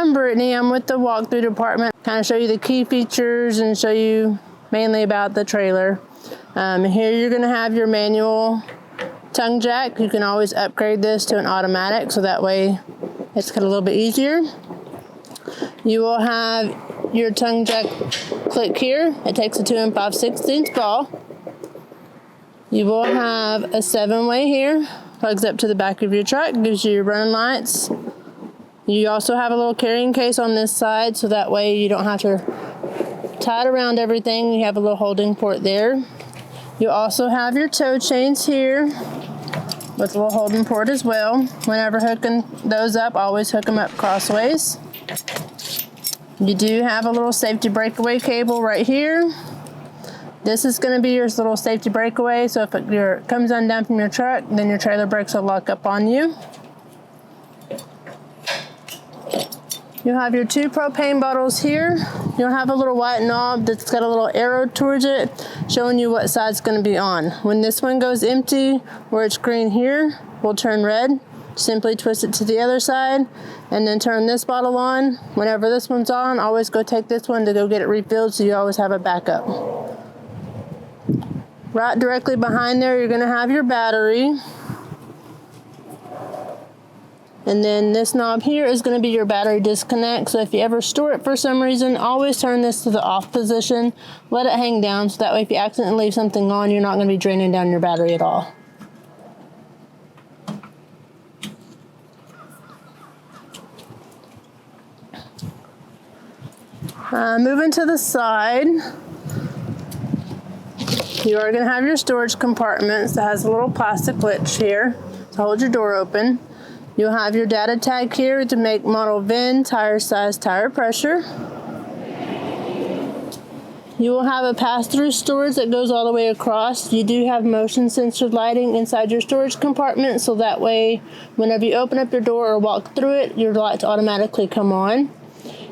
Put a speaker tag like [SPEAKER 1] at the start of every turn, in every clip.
[SPEAKER 1] I'm Brittany. I'm with the walkthrough department. Kind of show you the key features and show you mainly about the trailer. Here you're going to have your manual tongue jack. You can always upgrade this to an automatic, so that way it's cut a little bit easier. You will have your tongue jack click here. It takes a 2 5/16 ball. You will have a 7-way here. Plugs up to the back of your truck, gives you your running lights. You also have a little carrying case on this side, so that way you don't have to tie it around everything. You have a little holding port there. You also have your tow chains here with a little holding port as well. Whenever hooking those up, always hook them up crossways. You do have a little safety breakaway cable right here. This is going to be your little safety breakaway, so if it comes undone from your truck, then your trailer brakes will lock up on you. You'll have your 2 propane bottles here. You'll have a little white knob that's got a little arrow towards it, showing you what side's going to be on. When this one goes empty, where it's green here, will turn red. Simply twist it to the other side, and then turn this bottle on. Whenever this one's on, always go take this one to go get it refilled, so you always have a backup. Right directly behind there, you're going to have your battery. And then this knob here is going to be your battery disconnect. So if you ever store it for some reason, always turn this to the off position. Let it hang down, so that way if you accidentally leave something on, you're not going to be draining down your battery at all. Moving to the side, you are going to have your storage compartments that has a little plastic latch here to hold your door open. You'll have your data tag here to make model VIN, tire size, tire pressure. You will have a pass-through storage that goes all the way across. You do have motion sensor lighting inside your storage compartment, so that way whenever you open up your door or walk through it, your lights automatically come on.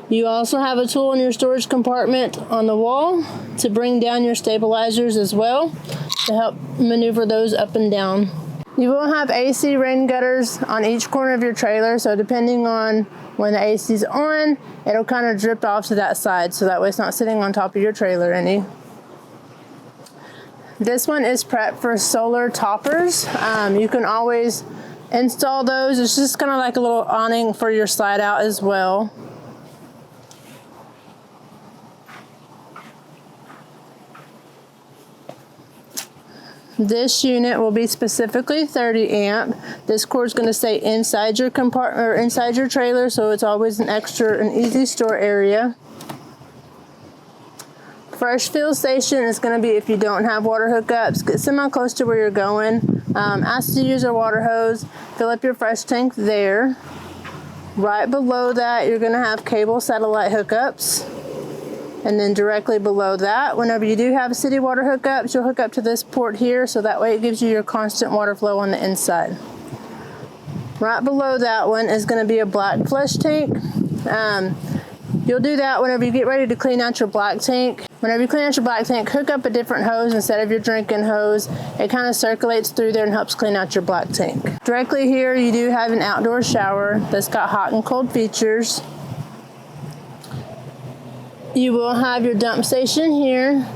[SPEAKER 1] You also have a tool in your storage compartment on the wall to bring down your stabilizers as well, to help maneuver those up and down. You will have AC rain gutters on each corner of your trailer, so depending on when the AC is on, it'll kind of drip off to that side, so that way it's not sitting on top of your trailer any. This one is prepped for solar toppers. You can always install those. It's just kind of like a little awning for your slide out as well. This unit will be specifically 30 amp. This cord is going to stay inside your compartment or inside your trailer, so it's always an extra and easy store area. Fresh fill station is going to be if you don't have water hookups. Get semi close to where you're going. Ask to use a water hose. Fill up your fresh tank there. Right below that, you're going to have cable satellite hookups. And then directly below that, whenever you do have city water hookups, you'll hook up to this port here, so that way it gives you your constant water flow on the inside. Right below that one is going to be a black flush tank. You'll do that whenever you get ready to clean out your black tank. Whenever you clean out your black tank, hook up a different hose instead of your drinking hose. It kind of circulates through there and helps clean out your black tank. Directly here, you do have an outdoor shower that's got hot and cold features. You will have your dump station here.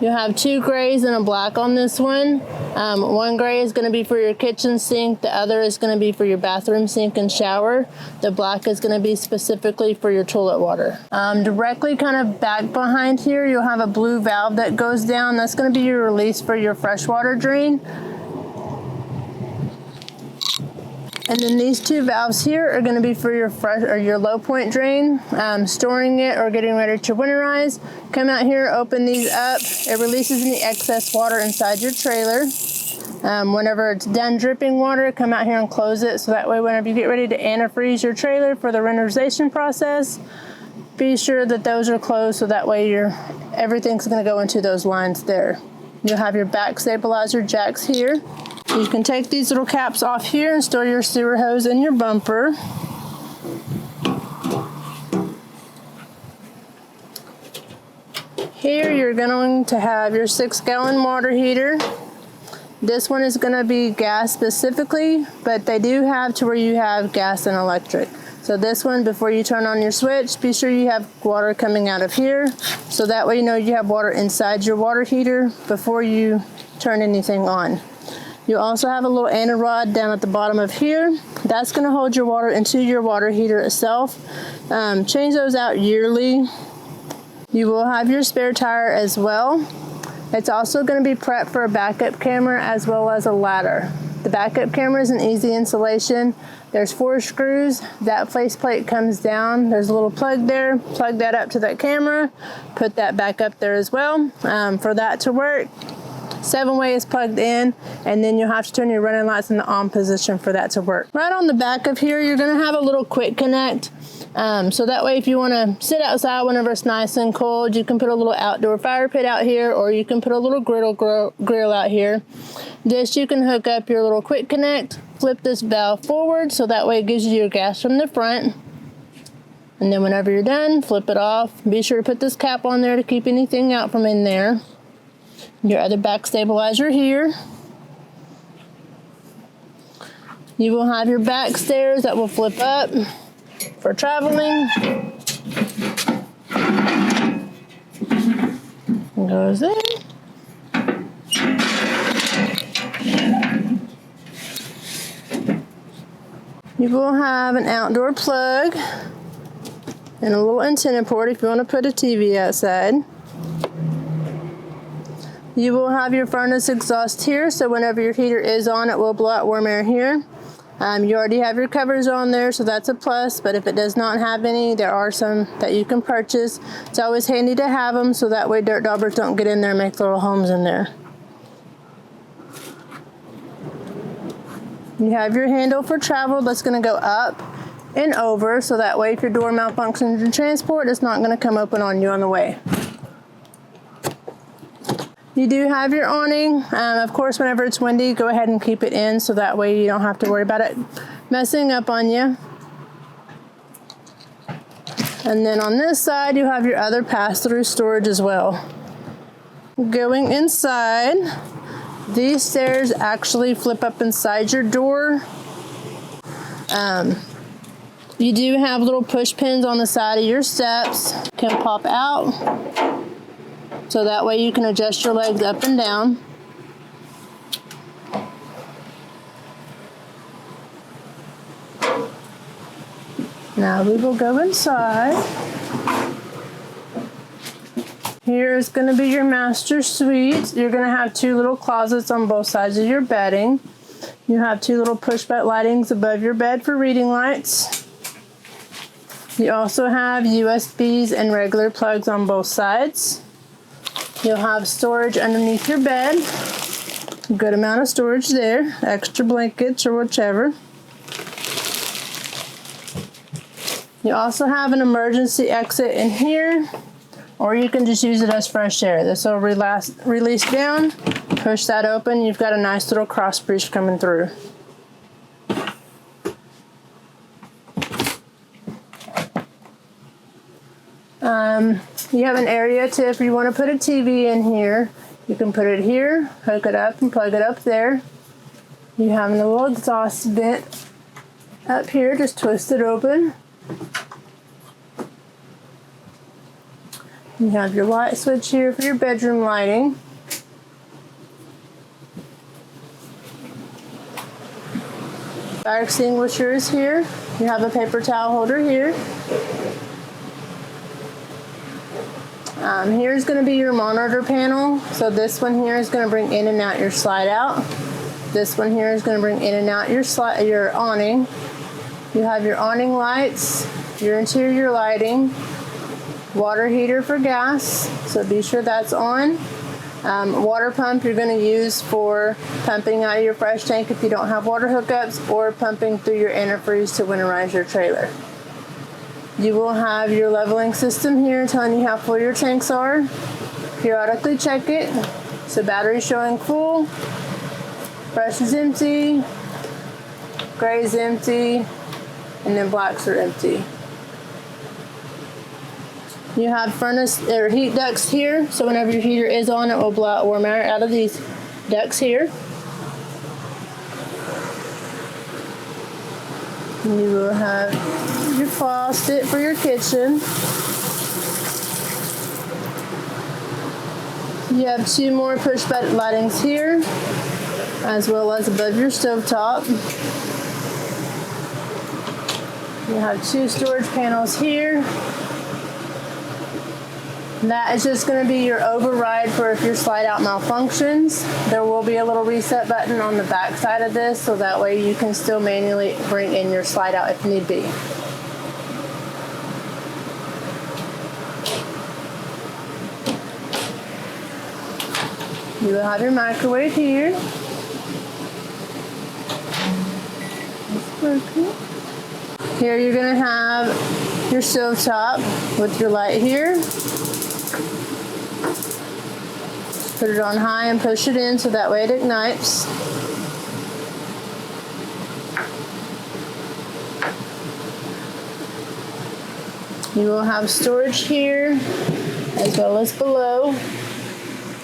[SPEAKER 1] You'll have 2 grays and a black on this one. One gray is going to be for your kitchen sink. The other is going to be for your bathroom sink and shower. The black is going to be specifically for your toilet water. Directly kind of back behind here, you'll have a blue valve that goes down. That's going to be your release for your freshwater drain. And then these 2 valves here are going to be for your low point drain, storing it or getting ready to winterize. Come out here, open these up. It releases any excess water inside your trailer. Whenever it's done dripping water, come out here and close it, so that way whenever you get ready to antifreeze your trailer for the winterization process, be sure that those are closed, so that way everything's going to go into those lines there. You'll have your back stabilizer jacks here. You can take these little caps off here and store your sewer hose in your bumper. Here you're going to have your 6-gallon water heater. This one is going to be gas specifically, but they do have to where you have gas and electric. So this one, before you turn on your switch, be sure you have water coming out of here. So that way you know you have water inside your water heater before you turn anything on. You also have a little anti-rod down at the bottom of here. That's going to hold your water into your water heater itself. Change those out yearly. You will have your spare tire as well. It's also going to be prepped for a backup camera as well as a ladder. The backup camera is an easy installation. There's 4 screws. That faceplate comes down. There's a little plug there. Plug that up to that camera. Put that back up there as well. For that to work, 7-way is plugged in, and then you'll have to turn your running lights in the on position for that to work. Right on the back of here, you're going to have a little quick connect. So that way if you want to sit outside whenever it's nice and cold, you can put a little outdoor fire pit out here, or you can put a little grill out here. This you can hook up your little quick connect, flip this valve forward so that way it gives you your gas from the front. And then whenever you're done, flip it off. Be sure to put this cap on there to keep anything out from in there. Your other back stabilizer here. You will have your back stairs that will flip up for traveling. Goes in. You will have an outdoor plug and a little antenna port if you want to put a TV outside. You will have your furnace exhaust here, so whenever your heater is on, it will blow out warm air here. You already have your covers on there, so that's a plus, but if it does not have any, there are some that you can purchase. It's always handy to have them, so that way dirt daubers don't get in there and make little homes in there. You have your handle for travel that's going to go up and over, so that way if your door malfunctions in transport, it's not going to come open on you on the way. You do have your awning. Of course, whenever it's windy, go ahead and keep it in so that way you don't have to worry about it messing up on you. And then on this side, you have your other pass-through storage as well. Going inside, these stairs actually flip up inside your door. You do have little push pins on the side of your steps. Can pop out. So that way you can adjust your legs up and down. Now we will go inside. Here is going to be your master suite. You're going to have 2 little closets on both sides of your bedding. You have 2 little push button lightings above your bed for reading lights. You also have USBs and regular plugs on both sides. You'll have storage underneath your bed. A good amount of storage there. Extra blankets or whichever. You also have an emergency exit in here, or you can just use it as fresh air. This will release down, push that open, you've got a nice little cross breeze coming through. You have an area to, if you want to put a TV in here, you can put it here, hook it up and plug it up there. You have a little exhaust vent up here, just twist it open. You have your light switch here for your bedroom lighting. Fire extinguisher is here. You have a paper towel holder here. Here's going to be your monitor panel. So this one here is going to bring in and out your slide out. This one here is going to bring in and out your awning. You have your awning lights, your interior lighting, water heater for gas, so be sure that's on. Water pump you're going to use for pumping out of your fresh tank if you don't have water hookups, or pumping through your antifreeze to winterize your trailer. You will have your leveling system here telling you how full your tanks are. Periodically check it. So battery showing full, fresh is empty, gray is empty, and then blacks are empty. You have furnace or heat ducts here, so whenever your heater is on, it will blow out warm air out of these ducts here. You will have your faucet for your kitchen. You have 2 more push button lightings here, as well as above your stovetop. You have 2 storage panels here. That is just going to be your override for if your slide out malfunctions. There will be a little reset button on the back side of this, so that way you can still manually bring in your slide out if need be. You will have your microwave here. Here you're going to have your stovetop with your light here. Put it on high and push it in so that way it ignites. You will have storage here as well as below.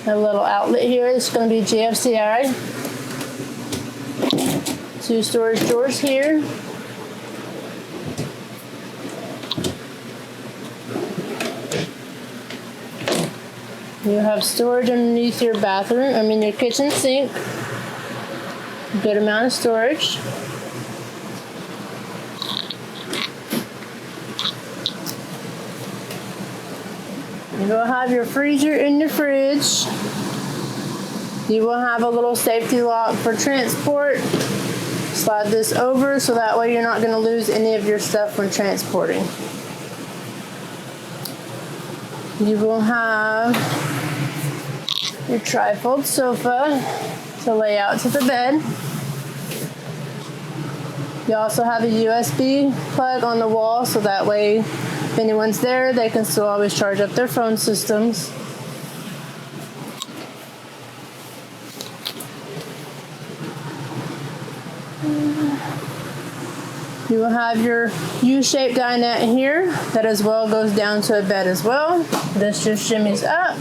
[SPEAKER 1] A little outlet here. It's going to be GFCI. 2 storage drawers here. You have storage underneath your bathroom, your kitchen sink. Good amount of storage. You will have your freezer in your fridge. You will have a little safety lock for transport. Slide this over so that way you're not going to lose any of your stuff when transporting. You will have your trifold sofa to lay out to the bed. You also have a USB plug on the wall, so that way if anyone's there, they can still always charge up their phone systems. You will have your U-shaped dinette here that as well goes down to a bed as well. This just shimmies up.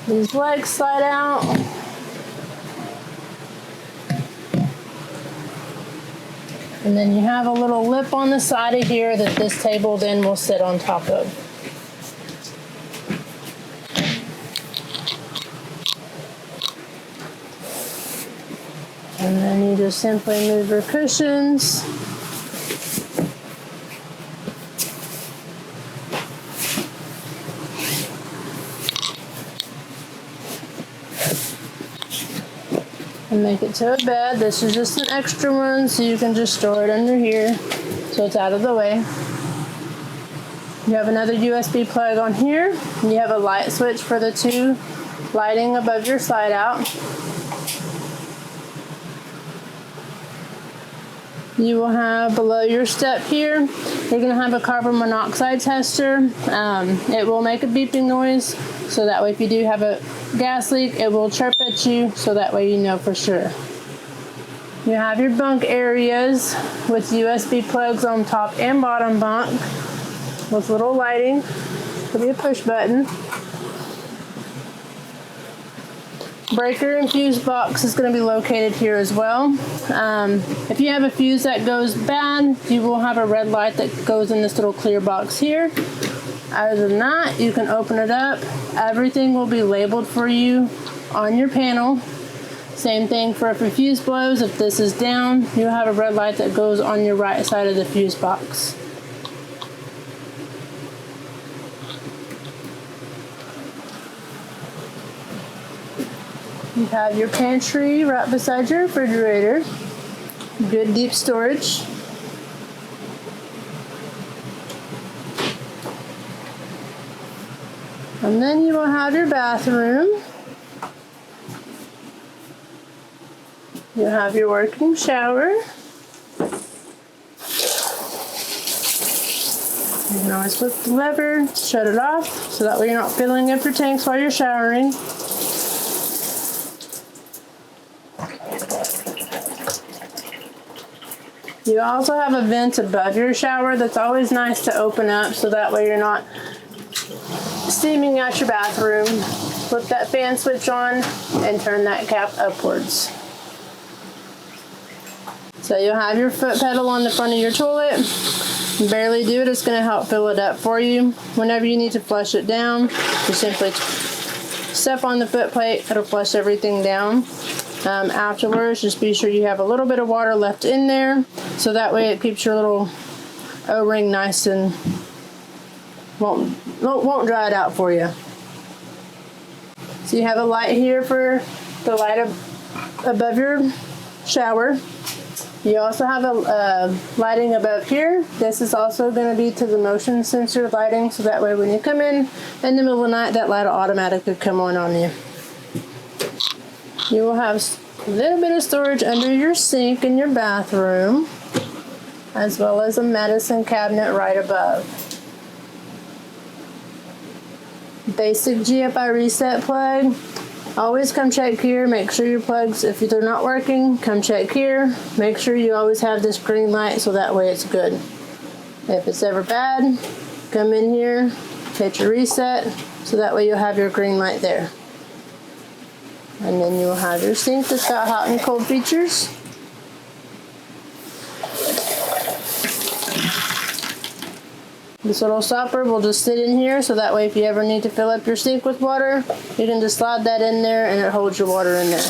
[SPEAKER 1] These legs slide out. And then you have a little lip on the side of here that this table then will sit on top of. And then you just simply move your cushions. And make it to a bed. This is just an extra one, so you can just store it under here so it's out of the way. You have another USB plug on here. And you have a light switch for the 2 lighting above your slide out. You will have below your step here, you're going to have a carbon monoxide tester. It will make a beeping noise, so that way if you do have a gas leak, it will chirp at you, so that way you know for sure. You have your bunk areas with USB plugs on top and bottom bunk with little lighting. There'll be a push button. Breaker and fuse box is going to be located here as well. If you have a fuse that goes bad, you will have a red light that goes in this little clear box here. Other than that, you can open it up. Everything will be labeled for you on your panel. Same thing for if your fuse blows. If this is down, you'll have a red light that goes on your right side of the fuse box. You have your pantry right beside your refrigerator. Good deep storage. And then you will have your bathroom. You have your working shower. You can always flip the lever, shut it off, so that way you're not filling up your tanks while you're showering. You also have a vent above your shower that's always nice to open up, so that way you're not steaming out your bathroom. Flip that fan switch on and turn that cap upwards. So you'll have your foot pedal on the front of your toilet. Barely do it, it's going to help fill it up for you. Whenever you need to flush it down, you simply step on the foot plate, it'll flush everything down. Afterwards, just be sure you have a little bit of water left in there, so that way it keeps your little O-ring nice and won't dry it out for you. So you have a light here for the light above your shower. You also have a lighting above here. This is also going to be to the motion sensor lighting, so that way when you come in the middle of the night, that light will automatically come on you. You will have a little bit of storage under your sink in your bathroom, as well as a medicine cabinet right above. Basic GFI reset plug. Always come check here, make sure your plugs, if they're not working, come check here. Make sure you always have this green light, so that way it's good. If it's ever bad, come in here, hit your reset, so that way you'll have your green light there. And then you'll have your sink that's got hot and cold features. This little stopper will just sit in here, so that way if you ever need to fill up your sink with water, you can just slide that in there and it holds your water in there.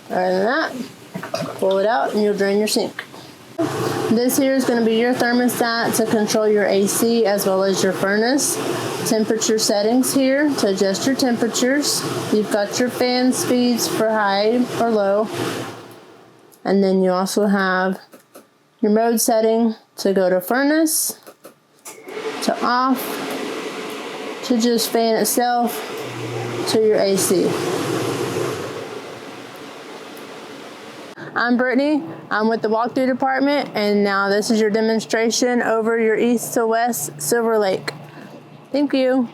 [SPEAKER 1] Other than that, pull it out and you'll drain your sink. This here is going to be your thermostat to control your AC as well as your furnace. Temperature settings here to adjust your temperatures. You've got your fan speeds for high or low. And then you also have your mode setting to go to furnace, to off, to just fan itself, to your AC. I'm Brittany, I'm with the walkthrough department, and now this is your demonstration over your east to west Silver Lake. Thank you.